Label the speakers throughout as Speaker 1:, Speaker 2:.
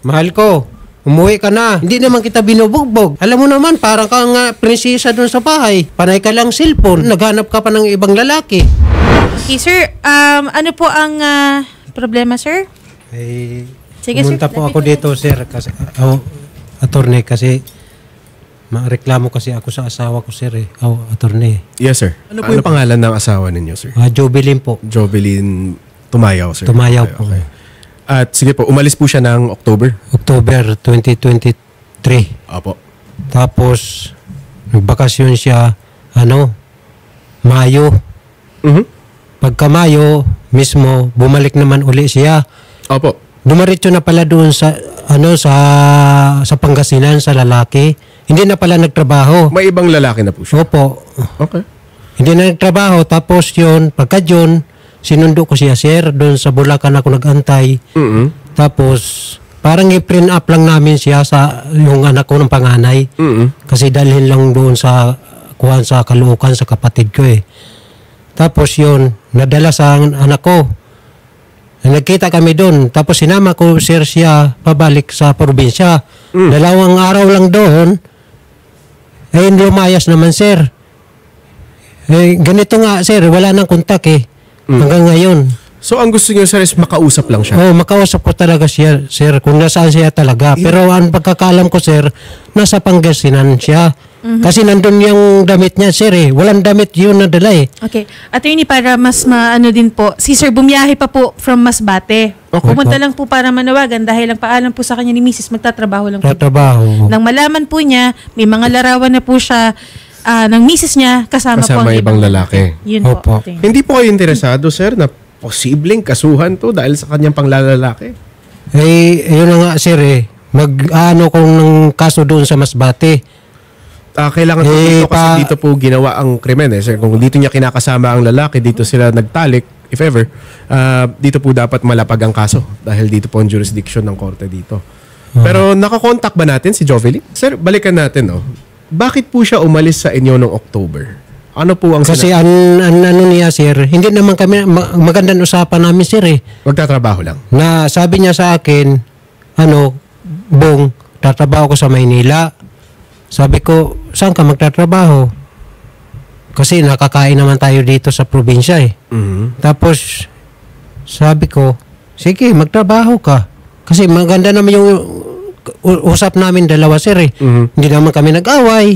Speaker 1: Mahal ko, umuwi ka na. Hindi naman kita binubugbog. Alam mo naman, parang ka nga prinsesa doon sa bahay. Panay ka lang cellphone. Naghanap ka pa ng ibang lalaki.
Speaker 2: Okay, sir. Ano po ang problema, sir?
Speaker 1: Eh,
Speaker 2: Sige,
Speaker 1: pumunta
Speaker 2: sir.
Speaker 1: po ako dito, sir. Kasi, attorney, kasi reklamo kasi ako sa asawa ko, sir. Attorney.
Speaker 3: Yes, sir. Ano po yung pangalan ng asawa ninyo, sir?
Speaker 1: Jovelyn po.
Speaker 3: Jovelyn Tumayaw, sir.
Speaker 1: Tumayaw
Speaker 3: Okay,
Speaker 1: po.
Speaker 3: okay. At sige po, umalis po siya ng October.
Speaker 1: October 2023.
Speaker 3: Opo.
Speaker 1: Tapos, nagbakasyon siya, Mayo. Pagka Mayo, mismo, bumalik naman uli siya.
Speaker 3: Opo.
Speaker 1: Dumaritso na pala doon sa, sa Pangasinan, sa lalaki. Hindi na pala nagtrabaho.
Speaker 3: May ibang lalaki na po siya.
Speaker 1: Opo.
Speaker 3: Okay.
Speaker 1: Hindi na nagtrabaho. Tapos yun, pagka yun, sinundo ko siya, sir. Doon sa Bulacan ako nagantay. Tapos, parang i-print up lang namin siya sa yung anak ko ng panganay. Kasi dalhin lang doon sa kuhan sa Caloocan, sa kapatid ko eh. Tapos yun, nadala sa anak ko. Nagkita kami doon. Tapos sinama ko, sir, siya pabalik sa probinsya. 2 araw lang doon. Eh, lumayas naman, sir. Eh, ganito nga, sir, wala nang kontak eh. Hanggang ngayon.
Speaker 3: So, ang gusto niyo, sir, is makausap lang siya?
Speaker 1: Oo, makausap ko talaga siya, sir, kung nasaan siya talaga. Pero ang pagkakalam ko, sir, nasa Pangasinan siya. Kasi nandun yung damit niya, sir eh. Walang damit yun nadala eh.
Speaker 2: Okay. Attorney, para mas maano din po, si sir bumiyahe pa po from Masbate.
Speaker 3: Okay.
Speaker 2: Pumunta lang po para manawagan dahil ang paalam po sa kanya ni Mrs. magtatrabaho lang po.
Speaker 1: Tatrabaho.
Speaker 2: Nang malaman po niya, may mga larawan na po siya ng Mrs. niya kasama po ang
Speaker 3: ibang lalaki.
Speaker 2: Yun
Speaker 1: Opo.
Speaker 2: po. Attorney.
Speaker 3: Hindi po kayo interesado, sir, na posibleng kasuhan to dahil sa kanyang panglalalaki?
Speaker 1: Eh, yun na nga, sir eh. Mag-ano kung ng kaso doon sa Masbate.
Speaker 3: Kailangan po dito kasi dito po ginawa ang krimen eh. Sir, kung dito niya kinakasama ang lalaki, dito sila nagtalik, if ever, dito po dapat malapag ang kaso dahil dito po ang jurisdiction ng korte dito. Pero nakakontak ba natin si Jovelyn? Sir, balikan natin, no? Bakit po siya umalis sa inyo noong October? Ano po ang
Speaker 1: Kasi ano niya, sir, hindi naman kami, magandang usapan namin, sir eh.
Speaker 3: magtatrabaho lang?
Speaker 1: Na sabi niya sa akin, Bong, tatrabaho ko sa Maynila. Sabi ko, saan ka magtatrabaho? Kasi nakakain naman tayo dito sa probinsya eh. Tapos, sabi ko, sige, magtrabaho ka. Kasi maganda naman yung usap namin dalawa, sir eh. Hindi naman kami nag-away.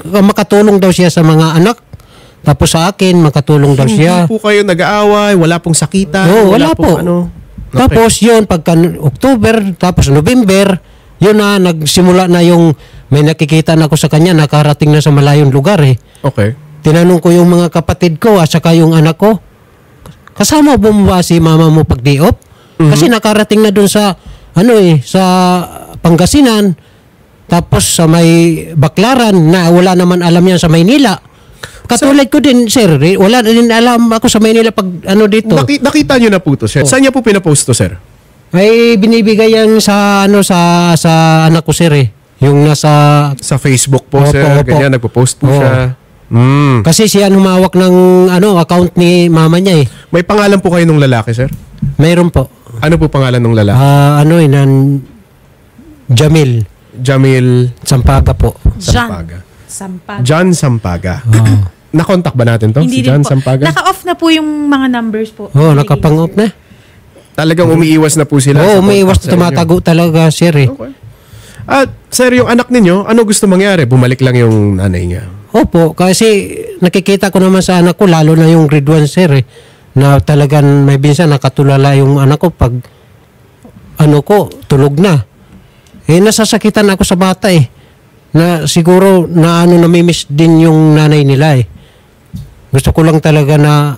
Speaker 1: Makatulong daw siya sa mga anak. Tapos sa akin, makatulong daw siya.
Speaker 3: Hindi po kayo nag-aaway, wala pong sakitan?
Speaker 1: Oo, wala po.
Speaker 3: Okay.
Speaker 1: Tapos yun, pagka October, tapos November, yun na, nagsimula na yung may nakikita na ako sa kanya, nakarating na sa malayong lugar eh.
Speaker 3: Okay.
Speaker 1: Tinanong ko yung mga kapatid ko at saka yung anak ko, kasama mo ba si mama mo pag-diop? Kasi nakarating na dun sa, sa Pangasinan, tapos sa may Baklaran na wala naman alam yan sa Maynila. Katulad ko din, sir, wala din alam ako sa Maynila pag dito.
Speaker 3: Nakita niyo na po to, sir. Saan niya po pinapost to, sir?
Speaker 1: Ay binibigay yan sa sa anak ko, sir eh. Yung nasa
Speaker 3: Sa Facebook po,
Speaker 1: Opo,
Speaker 3: sir.
Speaker 1: opo.
Speaker 3: Ganyan, nagpo-post po
Speaker 1: Oo.
Speaker 3: siya.
Speaker 1: kasi siya humawak ng account ni mama niya eh.
Speaker 3: May pangalan po kayo nung lalaki, sir?
Speaker 1: Mayroon po.
Speaker 3: Ano po pangalan nung lalaki?
Speaker 1: Jamil
Speaker 3: Jamil
Speaker 1: Sampaga po.
Speaker 3: Sampaga.
Speaker 2: Sampaga.
Speaker 3: John Sampaga.
Speaker 1: Oo.
Speaker 3: Nakontak ba natin to?
Speaker 2: Hindi
Speaker 3: Si
Speaker 2: din
Speaker 3: John
Speaker 2: po.
Speaker 3: Sampaga?
Speaker 2: Naka-off na po yung mga numbers po.
Speaker 1: Nakapang-off na.
Speaker 3: Talagang umiiwas na po sila. sa
Speaker 1: Umiiwas
Speaker 3: contact sa inyo.
Speaker 1: tumatago talaga, sir eh.
Speaker 3: Okay. At sir, yung anak ninyo, ano gusto mangyari? Bumalik lang yung nanay niya.
Speaker 1: Opo, kasi nakikita ko naman sa anak ko, lalo na yung grade 1, sir eh, na talagang may binsan nakatulala yung anak ko pag tulog na. Eh, nasasakitan ako sa bata eh. Na siguro na namimiss din yung nanay nila eh. Gusto ko lang talaga na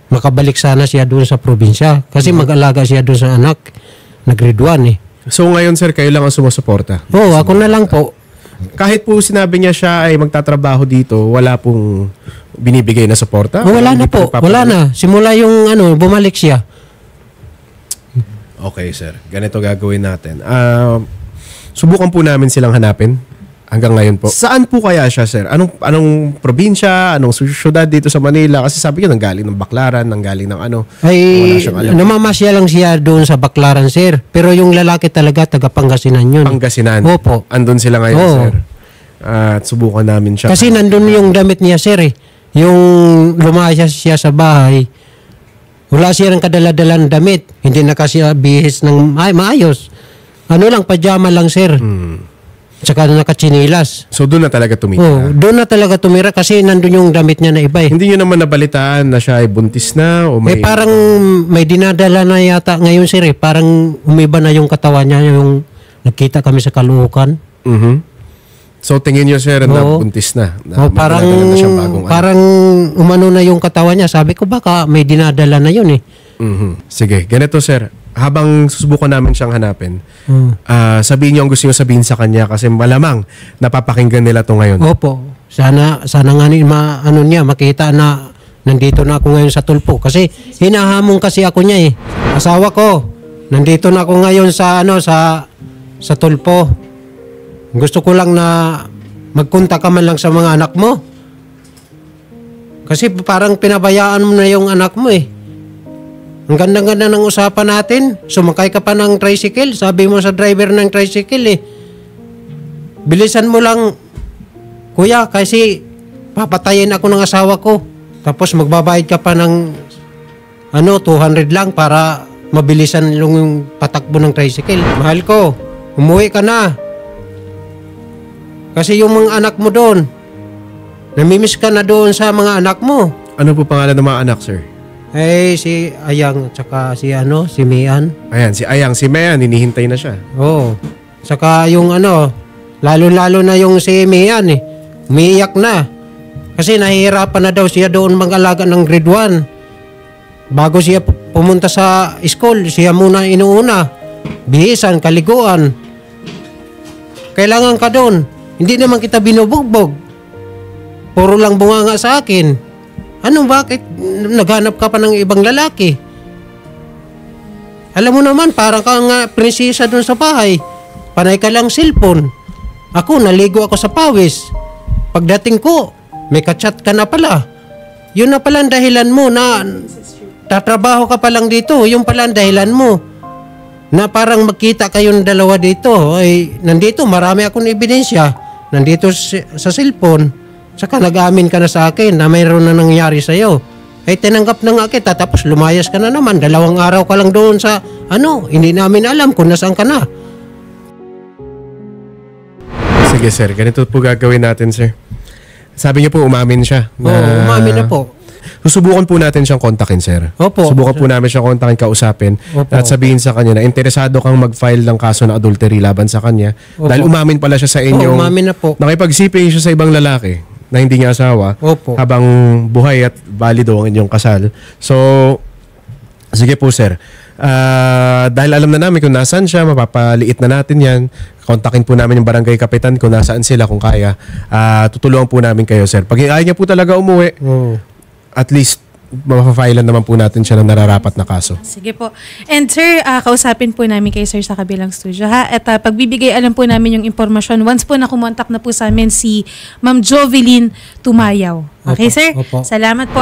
Speaker 1: makabalik sana siya doon sa probinsya. Kasi mag-alaga siya doon sa anak na grade 1 eh.
Speaker 3: So ngayon sir, kayo lang ang sumusuporta?
Speaker 1: Oo, ako na lang po.
Speaker 3: Kahit po sinabi niya siya ay magtatrabaho dito, wala pong binibigay na suporta?
Speaker 1: Wala na po. Wala na. Simula yung bumalik siya.
Speaker 3: Okay sir, ganito gagawin natin. Subukan po namin silang hanapin Hanggang ngayon po. Saan po kaya siya, sir? Anong probinsya? Anong syudad dito sa Manila? Kasi sabi niyo, nanggaling ng Baclaran, nanggaling ng ano.
Speaker 1: Ay,
Speaker 3: Wala siyang alam.
Speaker 1: namamasya lang siya doon sa Baclaran, sir. Pero yung lalaki talaga, taga Pangasinan yun.
Speaker 3: Pangasinan.
Speaker 1: Opo.
Speaker 3: Andun sila ngayon,
Speaker 1: Oo.
Speaker 3: sir. At subukan namin siya.
Speaker 1: Kasi nandun yung damit niya, sir eh. Yung lumayas siya sa bahay, wala siya ng kadala-dalang damit. Hindi na kasi bihis ng maayos. Ano lang, pajama lang, sir. Tsaka nakachinilas.
Speaker 3: So doon na talaga tumira.
Speaker 1: Oh, doon na talaga tumira kasi nandun yung damit niya na iba eh.
Speaker 3: Hindi nyo naman nabalitaan na siya ay buntis na o may...
Speaker 1: Parang may dinadala na yata ngayon, sir eh. Parang umiba na yung katawan niya, yung nagkita kami sa Caloocan.
Speaker 3: Mhm. So tingin nyo, sir, na
Speaker 1: Oo.
Speaker 3: buntis na.
Speaker 1: Oh,
Speaker 3: may
Speaker 1: parang
Speaker 3: dinadala na siyang bagong anak.
Speaker 1: parang umano na yung katawan niya. Sabi ko baka may dinadala na yun eh.
Speaker 3: Mhm. Sige, ganito, sir. Habang susubukan namin siyang hanapin, sabihin niyo ang gusto niyo sabihin sa kanya kasi malamang napapakinggan nila to ngayon.
Speaker 1: Opo. Sana nga niya makita na nandito na ako ngayon sa tulpo kasi hinahamon kasi ako niya eh. Asawa ko. Nandito na ako ngayon sa sa tulpo. Gusto ko lang na magkunta ka man lang sa mga anak mo. Kasi parang pinabayaan mo na yung anak mo eh. Ang ganda-ganda ng usapan natin. Sumakay ka pa ng tricycle. Sabi mo sa driver ng tricycle eh. Bilisan mo lang, kuya, kasi papatayin ako ng asawa ko. Tapos magbabayad ka pa ng 200 lang para mabilisan lang yung patakbo ng tricycle. Mahal ko, umuwi ka na. Kasi yung mga anak mo doon, namimiss ka na doon sa mga anak mo.
Speaker 3: Ano po pangalan ng mga anak, sir?
Speaker 1: Si Ayang at saka si Mian.
Speaker 3: Ayan, si Ayang, si Mayan, hinihintay na siya.
Speaker 1: Oo. Saka yung lalo-lalo na yung si Mian eh. Umiiyak na. Kasi nahihirapan na daw siya doon mag-alaga ng grade 1. Bago siya pumunta sa school, siya muna inuuna. Bihisan, kaliguan. Kailangan ka doon. Hindi naman kita binubugbog. Puro lang bunganga sa akin. Bakit naghanap ka pa ng ibang lalaki? Alam mo naman, parang ka nga prinsesa doon sa bahay. Panay ka lang cellphone. Ako, naligo ako sa pawis. Pagdating ko, may kachat ka na pala. Yun na pala ang dahilan mo na tatrabaho ka pa lang dito. Yung pala ang dahilan mo na parang magkita kayong dalawa dito. Ay, nandito, marami akong ebidensya. Nandito sa cellphone. Saka nag-amin ka na sa akin na mayroon na nangyari sa'yo. Ay tinanggap na nga kita tapos lumayas ka na naman. 2 araw ka lang doon sa hindi namin alam kung nasaan ka na.
Speaker 3: Sige, sir. Ganito po gagawin natin, sir. Sabi niyo po umamin siya.
Speaker 1: Umamin na po.
Speaker 3: Susubukan po natin siyang kontakin, sir.
Speaker 1: Opo.
Speaker 3: Subukan po namin siyang kontakin, kausapin.
Speaker 1: Opo.
Speaker 3: At sabihin sa kanya na interesado kang mag-file ng kaso ng adultery laban sa kanya.
Speaker 1: Opo.
Speaker 3: Dahil umamin pala siya sa inyong...
Speaker 1: Umamin na po.
Speaker 3: Nakipagsiping siya sa ibang lalaki na hindi niya asawa.
Speaker 1: Opo.
Speaker 3: Habang buhay at valido ang inyong kasal. So, sige po, sir. Dahil alam na namin kung nasaan siya, mapapaliit na natin yan. Kontakin po namin yung barangay kapitan kung nasaan sila, kung kaya. Tutulungan po namin kayo, sir. Pag ayaw niya po talaga umuwi, at least mapapailan naman po natin siya ng nararapat na kaso.
Speaker 2: Sige po. And sir, kausapin po namin kayo sir sa kabilang studio ha. At pagbibigay alam po namin yung impormasyon once po na kumontak na po sa amin si Ma'am Jovelyn Tumayaw. Okay
Speaker 1: Opo,
Speaker 2: sir?
Speaker 1: opo.
Speaker 2: Salamat po.